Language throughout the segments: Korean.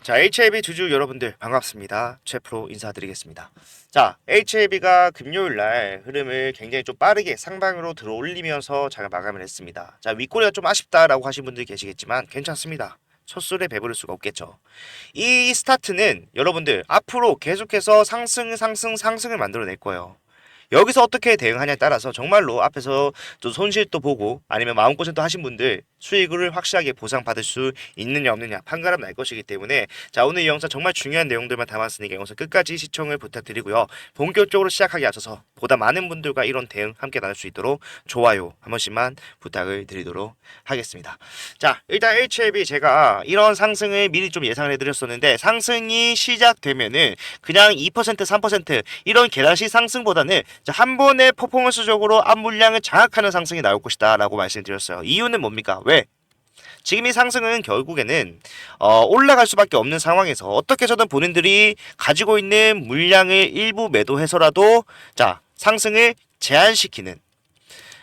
자, HLB 주주 여러분들 반갑습니다. 최프로 인사드리겠습니다. 자, HLB가 금요일 날 흐름을 굉장히 좀 빠르게 상방으로 들어 올리면서 잘 마감을 했습니다. 자, 윗꼬리가 좀 아쉽다라고 하신 분들 계시겠지만 괜찮습니다. 첫 술에 배부를 수가 없겠죠. 이 스타트는 여러분들 앞으로 계속해서 상승을 만들어낼 거예요. 여기서 어떻게 대응하냐에 따라서 정말로 앞에서 또 손실도 보고 아니면 마음고생도 하신 분들 수익을 확실하게 보상받을 수 있느냐 없느냐 판가름 날 것이기 때문에 자, 오늘 이 영상 정말 중요한 내용들만 담았으니까 영상 끝까지 시청을 부탁드리고요. 본격적으로 시작하기 앞서서 보다 많은 분들과 이런 대응 함께 나눌 수 있도록 좋아요 한 번씩만 부탁을 드리도록 하겠습니다. 자, 일단 HLB 제가 이런 상승을 미리 좀 예상을 해드렸었는데 상승이 시작되면은 그냥 2% 3% 이런 계단식 상승보다는 자, 한 번에 퍼포먼스적으로 앞물량을 장악하는 상승이 나올 것이다 라고 말씀드렸어요. 이유는 뭡니까? 왜? 지금 이 상승은 결국에는 올라갈 수밖에 없는 상황에서 어떻게 해서든 본인들이 가지고 있는 물량을 일부 매도해서라도 자, 상승을 제한시키는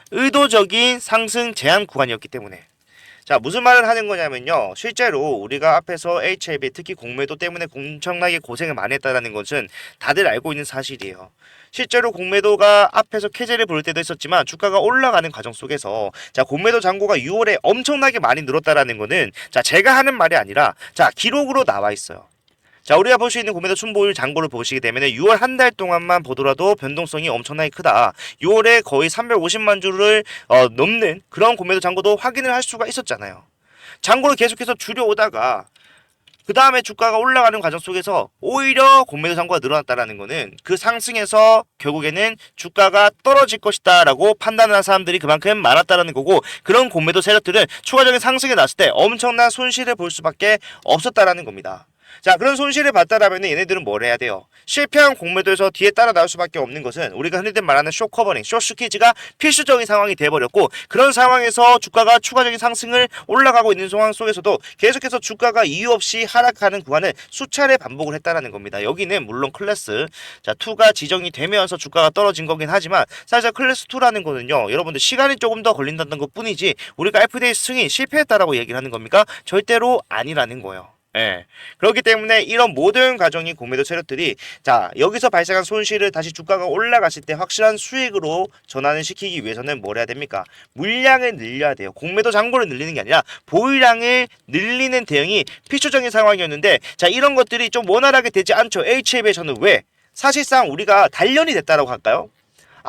의도적인 상승 제한 구간이었기 때문에 자, 무슨 말을 하는 거냐면요. 실제로 우리가 앞에서 HLB 특히 공매도 때문에 엄청나게 고생을 많이 했다는 것은 다들 알고 있는 사실이에요. 실제로 공매도가 앞에서 캐제를 볼 때도 있었지만 주가가 올라가는 과정 속에서 자, 공매도 잔고가 6월에 엄청나게 많이 늘었다라는 거는 자, 제가 하는 말이 아니라 자, 기록으로 나와 있어요. 자, 우리가 볼 수 있는 공매도 순보율 잔고를 보시게 되면 6월 한 달 동안만 보더라도 변동성이 엄청나게 크다. 6월에 거의 350만 주를 넘는 그런 공매도 잔고도 확인을 할 수가 있었잖아요. 잔고를 계속해서 줄여오다가 그 다음에 주가가 올라가는 과정 속에서 오히려 공매도 잔고가 늘어났다는 거는 그 상승에서 결국에는 주가가 떨어질 것이다 라고 판단한 사람들이 그만큼 많았다는 거고, 그런 공매도 세력들은 추가적인 상승에 났을 때 엄청난 손실을 볼 수밖에 없었다라는 겁니다. 자, 그런 손실을 봤다라면 얘네들은 뭘 해야 돼요? 실패한 공매도에서 뒤에 따라 나올 수밖에 없는 것은 우리가 흔히들 말하는 숏 커버링, 숏 스퀴즈가 필수적인 상황이 돼버렸고, 그런 상황에서 주가가 추가적인 상승을 올라가고 있는 상황 속에서도 계속해서 주가가 이유 없이 하락하는 구간을 수차례 반복을 했다라는 겁니다. 여기는 물론 클래스 자 2가 지정이 되면서 주가가 떨어진 거긴 하지만 사실 클래스 2라는 거는요, 여러분들 시간이 조금 더 걸린다는 것 뿐이지 우리가 FDA 승인 실패했다라고 얘기를 하는 겁니까? 절대로 아니라는 거예요. 예. 그렇기 때문에 이런 모든 과정이 공매도 세력들이 자, 여기서 발생한 손실을 다시 주가가 올라갔을 때 확실한 수익으로 전환을 시키기 위해서는 뭘 해야 됩니까? 물량을 늘려야 돼요. 공매도 잔고를 늘리는 게 아니라 보유량을 늘리는 대응이 필수적인 상황이었는데 자, 이런 것들이 좀 원활하게 되지 않죠. HLB에서는 왜? 사실상 우리가 단련이 됐다라고 할까요?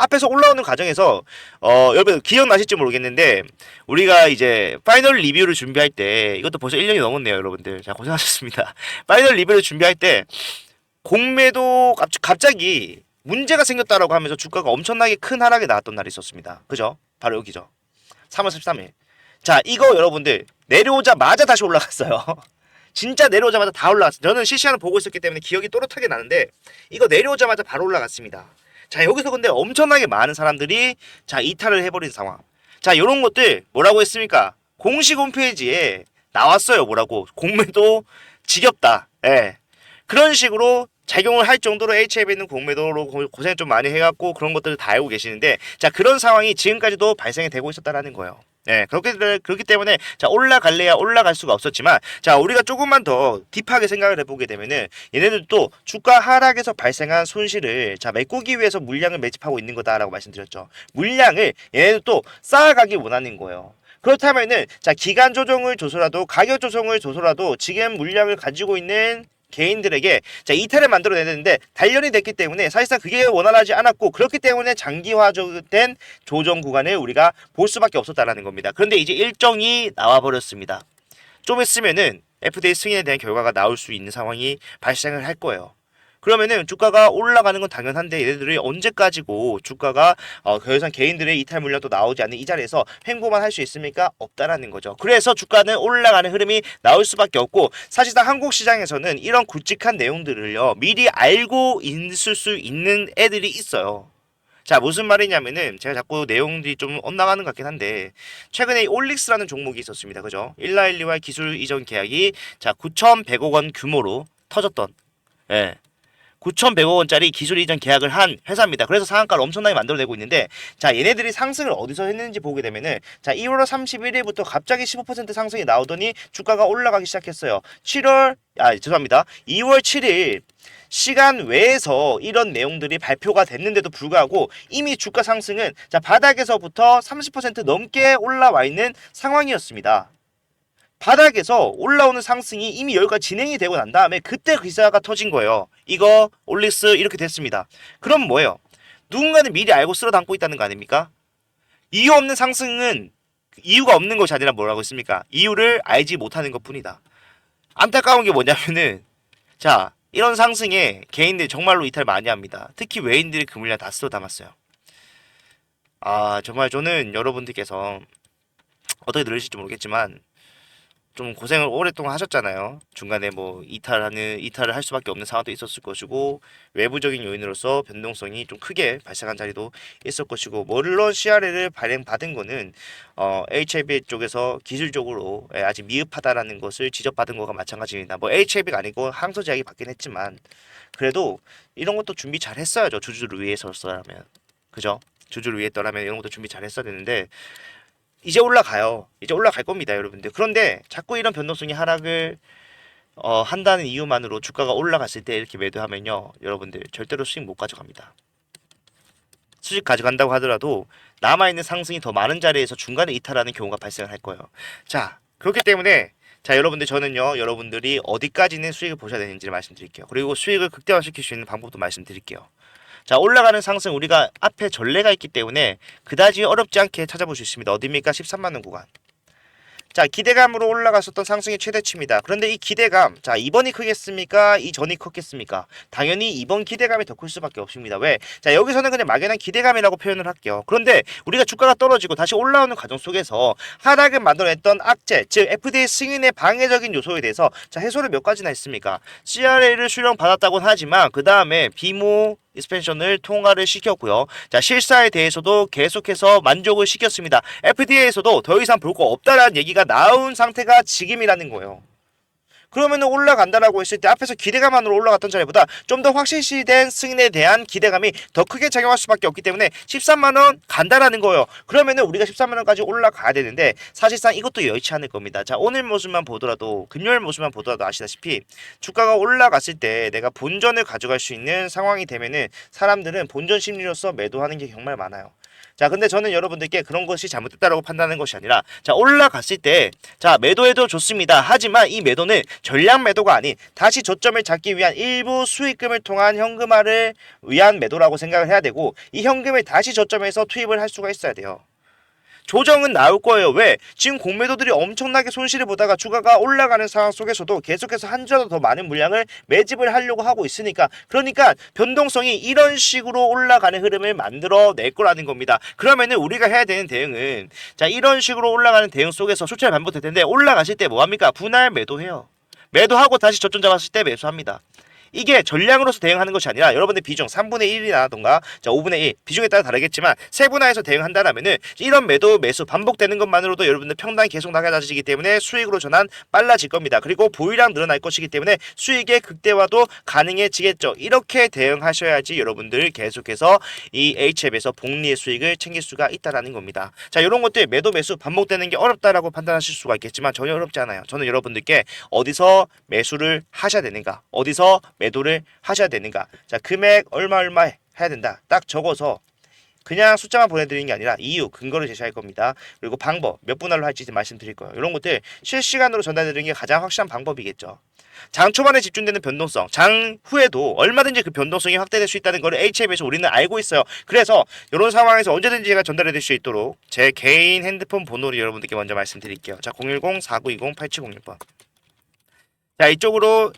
앞에서 올라오는 과정에서 여러분 기억나실지 모르겠는데 우리가 이제 파이널 리뷰를 준비할 때 이것도 벌써 1년이 넘었네요, 여러분들. 자, 고생하셨습니다. 파이널 리뷰를 준비할 때 공매도 갑자기 문제가 생겼다라고 하면서 주가가 엄청나게 큰 하락이 나왔던 날이 있었습니다. 그죠? 바로 여기죠. 3월 13일. 자, 이거 여러분들 내려오자마자 다시 올라갔어요. 진짜 내려오자마자 다 올라갔어요. 저는 실시간을 보고 있었기 때문에 기억이 또렷하게 나는데 이거 내려오자마자 바로 올라갔습니다. 자, 여기서 근데 엄청나게 많은 사람들이 자, 이탈을 해버린 상황. 자, 요런 것들 뭐라고 했습니까? 공식 홈페이지에 나왔어요. 뭐라고? 공매도 지겹다. 예. 그런 식으로 작용을 할 정도로 HLB는 공매도로 고생 좀 많이 해갖고 그런 것들을 다 알고 계시는데 자, 그런 상황이 지금까지도 발생이 되고 있었다라는 거예요. 네, 그렇기 때문에 자, 올라갈래야 올라갈 수가 없었지만 자, 우리가 조금만 더 딥하게 생각을 해보게 되면은 얘네들도 주가 하락에서 발생한 손실을 자, 메꾸기 위해서 물량을 매집하고 있는 거다라고 말씀드렸죠. 물량을 얘네들도 쌓아가기 원하는 거예요. 그렇다면은 자, 기간 조정을 줘서라도 가격 조정을 줘서라도 지금 물량을 가지고 있는 개인들에게 자, 이탈을 만들어내는데 단련이 됐기 때문에 사실상 그게 원활하지 않았고, 그렇기 때문에 장기화된 조정 구간을 우리가 볼 수밖에 없었다라는 겁니다. 그런데 이제 일정이 나와버렸습니다. 좀 있으면은 FDA 승인에 대한 결과가 나올 수 있는 상황이 발생을 할 거예요. 그러면은 주가가 올라가는 건 당연한데 얘네들이 언제까지고 주가가 더 이상 개인들의 이탈 물량도 나오지 않는 이 자리에서 횡보만 할 수 있습니까? 없다라는 거죠. 그래서 주가는 올라가는 흐름이 나올 수밖에 없고, 사실상 한국 시장에서는 이런 굵직한 내용들을요 미리 알고 있을 수 있는 애들이 있어요. 자, 무슨 말이냐면은 제가 자꾸 내용들이 좀 엇나가는 것 같긴 한데 최근에 올릭스라는 종목이 있었습니다. 그죠? 1라1리와 기술 이전 계약이 자 9,100억 원 규모로 터졌던, 예, 9,100억 원짜리 기술 이전 계약을 한 회사입니다. 그래서 상한가를 엄청나게 만들어내고 있는데, 자, 얘네들이 상승을 어디서 했는지 보게 되면은, 자, 1월 31일부터 갑자기 15% 상승이 나오더니 주가가 올라가기 시작했어요. 2월 7일 시간 외에서 이런 내용들이 발표가 됐는데도 불구하고 이미 주가 상승은 자, 바닥에서부터 30% 넘게 올라와 있는 상황이었습니다. 바닥에서 올라오는 상승이 이미 여기가 진행이 되고 난 다음에 그때 기사가 터진 거예요. 이거 올릭스 이렇게 됐습니다. 그럼 뭐예요? 누군가는 미리 알고 쓸어 담고 있다는 거 아닙니까? 이유 없는 상승은 이유가 없는 것이 아니라 뭐라고 했습니까? 이유를 알지 못하는 것뿐이다. 안타까운 게 뭐냐면은, 자, 이런 상승에 개인들 정말로 이탈 많이 합니다. 특히 외인들이 그 물량 다 쓸어 담았어요. 아, 정말 저는 여러분들께서 어떻게 들으실지 모르겠지만 좀 고생을 오랫동안 하셨잖아요. 중간에 뭐 이탈을 할 수밖에 없는 상황도 있었을 것이고, 외부적인 요인으로서 변동성이 좀 크게 발생한 자리도 있을 것이고, 물론 CRL을 발행받은 거는 HLB 쪽에서 기술적으로 아직 미흡하다라는 것을 지적받은 거가 마찬가지입니다. 뭐 HLB가 아니고 항소제약이 받긴 했지만 그래도 이런 것도 준비 잘 했어야죠. 주주를 위해서라면. 그죠? 주주를 위해서라면 이런 것도 준비 잘 했어야 되는데, 이제 올라가요. 이제 올라갈 겁니다, 여러분들. 그런데 자꾸 이런 변동성이 하락을 한다는 이유만으로 주가가 올라갔을 때 이렇게 매도하면요, 여러분들 절대로 수익 못 가져갑니다. 수익 가져간다고 하더라도 남아있는 상승이 더 많은 자리에서 중간에 이탈하는 경우가 발생을 할 거예요. 자, 그렇기 때문에 자, 여러분들, 저는요, 여러분들이 어디까지는 수익을 보셔야 되는지를 말씀드릴게요. 그리고 수익을 극대화시킬 수 있는 방법도 말씀드릴게요. 자, 올라가는 상승, 우리가 앞에 전례가 있기 때문에 그다지 어렵지 않게 찾아볼 수 있습니다. 어디입니까? 13만원 구간. 자, 기대감으로 올라갔었던 상승의 최대치입니다. 그런데 이 기대감, 자, 이번이 크겠습니까? 이전이 컸겠습니까? 당연히 이번 기대감이 더 클 수밖에 없습니다. 왜? 자, 여기서는 그냥 막연한 기대감이라고 표현을 할게요. 그런데 우리가 주가가 떨어지고 다시 올라오는 과정 속에서 하락을 만들어냈던 악재, 즉 FDA 승인의 방해적인 요소에 대해서 자, 해소를 몇 가지나 했습니까? CRA를 수령받았다고는 하지만 그 다음에 비모 익스펜션을 통과를 시켰고요. 자, 실사에 대해서도 계속해서 만족을 시켰습니다. FDA에서도 더 이상 볼 거 없다라는 얘기가 나온 상태가 지금이라는 거예요. 그러면은 올라간다라고 했을 때 앞에서 기대감만으로 올라갔던 자리보다 좀 더 확실시된 승인에 대한 기대감이 더 크게 작용할 수밖에 없기 때문에 13만원 간다라는 거예요. 그러면은 우리가 13만원까지 올라가야 되는데 사실상 이것도 여의치 않을 겁니다. 자, 오늘 모습만 보더라도, 금요일 모습만 보더라도 아시다시피 주가가 올라갔을 때 내가 본전을 가져갈 수 있는 상황이 되면은 사람들은 본전 심리로서 매도하는 게 정말 많아요. 자, 근데 저는 여러분들께 그런 것이 잘못됐다라고 판단하는 것이 아니라, 자, 올라갔을 때, 자, 매도해도 좋습니다. 하지만 이 매도는 전량 매도가 아닌 다시 저점을 잡기 위한 일부 수익금을 통한 현금화를 위한 매도라고 생각을 해야 되고, 이 현금을 다시 저점에서 투입을 할 수가 있어야 돼요. 조정은 나올 거예요. 왜? 지금 공매도들이 엄청나게 손실을 보다가 주가가 올라가는 상황 속에서도 계속해서 한 주라도 더 많은 물량을 매집을 하려고 하고 있으니까, 그러니까 변동성이 이런 식으로 올라가는 흐름을 만들어낼 거라는 겁니다. 그러면은 우리가 해야 되는 대응은, 자, 이런 식으로 올라가는 대응 속에서 수치가 반복될 텐데 올라가실 때 뭐합니까? 분할 매도해요. 매도하고 다시 저점 잡았을 때 매수합니다. 이게 전량으로서 대응하는 것이 아니라 여러분의 비중 3분의 1이라던가 자 5분의 1 비중에 따라 다르겠지만 세분화해서 대응한다라면은 이런 매도 매수 반복되는 것만으로도 여러분들 평단이 계속 나가지기 때문에 수익으로 전환 빨라질 겁니다. 그리고 보유량 늘어날 것이기 때문에 수익의 극대화도 가능해지겠죠. 이렇게 대응하셔야지 여러분들 계속해서 이 HF에서 복리의 수익을 챙길 수가 있다라는 겁니다. 자, 이런 것들 매도 매수 반복되는 게 어렵다라고 판단하실 수가 있겠지만 전혀 어렵지 않아요. 저는 여러분들께 어디서 매수를 하셔야 되는가, 어디서 매도를 하셔야 되는가, 자, 금액 얼마 해야 된다 딱 적어서 그냥 숫자만 보내드리는 게 아니라 이유, 근거를 제시할 겁니다. 그리고 방법, 몇 분할로 할지 말씀드릴 거예요. 이런 것들 실시간으로 전달드리는 게 가장 확실한 방법이겠죠. 장 초반에 집중되는 변동성, 장 후에도 얼마든지 그 변동성이 확대될 수 있다는 것을 HM에서 우리는 알고 있어요. 그래서 이런 상황에서 언제든지 제가 전달해 드릴 수 있도록 제 개인 핸드폰 번호를 여러분들께 먼저 말씀드릴게요. 자, 010-4920-8706번. 자, 이쪽으로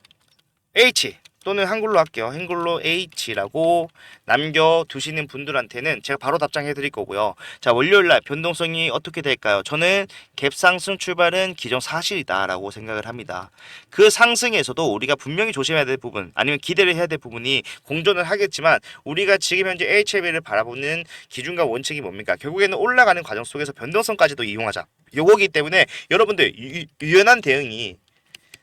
H 또는 한글로 할게요. 한글로 H라고 남겨두시는 분들한테는 제가 바로 답장해 드릴 거고요. 자, 월요일날 변동성이 어떻게 될까요? 저는 갭 상승 출발은 기존 사실이다 라고 생각을 합니다. 그 상승에서도 우리가 분명히 조심해야 될 부분, 아니면 기대를 해야 될 부분이 공존을 하겠지만, 우리가 지금 현재 HLB를 바라보는 기준과 원칙이 뭡니까? 결국에는 올라가는 과정 속에서 변동성까지도 이용하자, 요거기 때문에 여러분들 유연한 대응이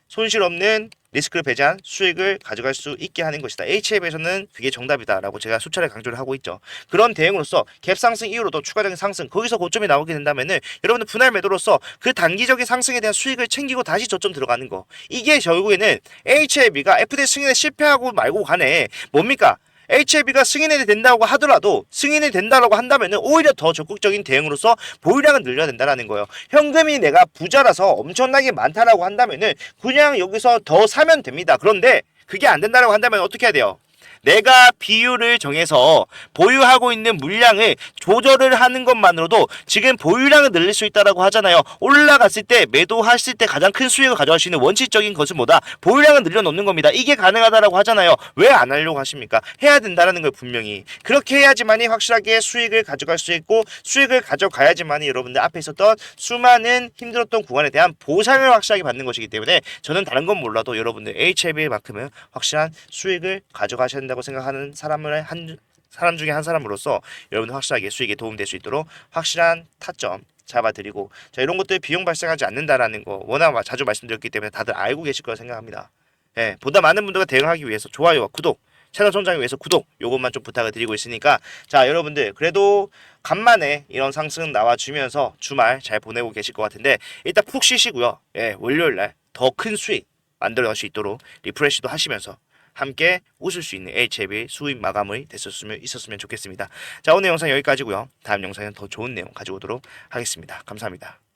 손실 없는 리스크를 배제한 수익을 가져갈 수 있게 하는 것이다. HL에서는 그게 정답이다라고 제가 수차례 강조를 하고 있죠. 그런 대응으로서 갭 상승 이후로도 추가적인 상승, 거기서 고점이 나오게 된다면은 여러분들 분할 매도로서 그 단기적인 상승에 대한 수익을 챙기고 다시 저점 들어가는 거. 이게 결국에는 HLB가 FD 승인에 실패하고 말고 가네. 뭡니까? HLB가 승인이 된다고 하더라도 승인이 된다라고 한다면은 오히려 더 적극적인 대응으로서 보유량을 늘려야 된다라는 거예요. 현금이 내가 부자라서 엄청나게 많다라고 한다면은 그냥 여기서 더 사면 됩니다. 그런데 그게 안 된다라고 한다면 어떻게 해야 돼요? 내가 비율을 정해서 보유하고 있는 물량을 조절을 하는 것만으로도 지금 보유량을 늘릴 수 있다라고 하잖아요. 올라갔을 때 매도하실 때 가장 큰 수익을 가져갈 수 있는 원칙적인 것은 뭐다? 보유량을 늘려놓는 겁니다. 이게 가능하다라고 하잖아요. 왜 안 하려고 하십니까? 해야 된다라는 걸 분명히. 그렇게 해야지만이 확실하게 수익을 가져갈 수 있고 수익을 가져가야지만이 여러분들 앞에 있었던 수많은 힘들었던 구간에 대한 보상을 확실하게 받는 것이기 때문에 저는 다른 건 몰라도 여러분들 HLB만큼은 확실한 수익을 가져가셔야 된다고 생각하는 사람 중에 한 사람으로서 여러분 확실하게 수익에 도움될 수 있도록 확실한 타점 잡아드리고 자 이런 것들 비용 발생하지 않는다라는 거 워낙 자주 말씀드렸기 때문에 다들 알고 계실 거라 생각합니다. 예, 보다 많은 분들과 대응하기 위해서 좋아요와 구독 채널 성장을 위해서 구독 요것만 좀 부탁을 드리고 있으니까 자 여러분들 그래도 간만에 이런 상승 나와주면서 주말 잘 보내고 계실 것 같은데 일단 푹 쉬시고요. 예, 월요일날 더 큰 수익 만들어갈 수 있도록 리프레시도 하시면서 함께 웃을 수 있는 HLB 수익 마감이 있었으면 좋겠습니다. 자 오늘 영상 여기까지고요. 다음 영상은 더 좋은 내용 가지고 오도록 하겠습니다. 감사합니다.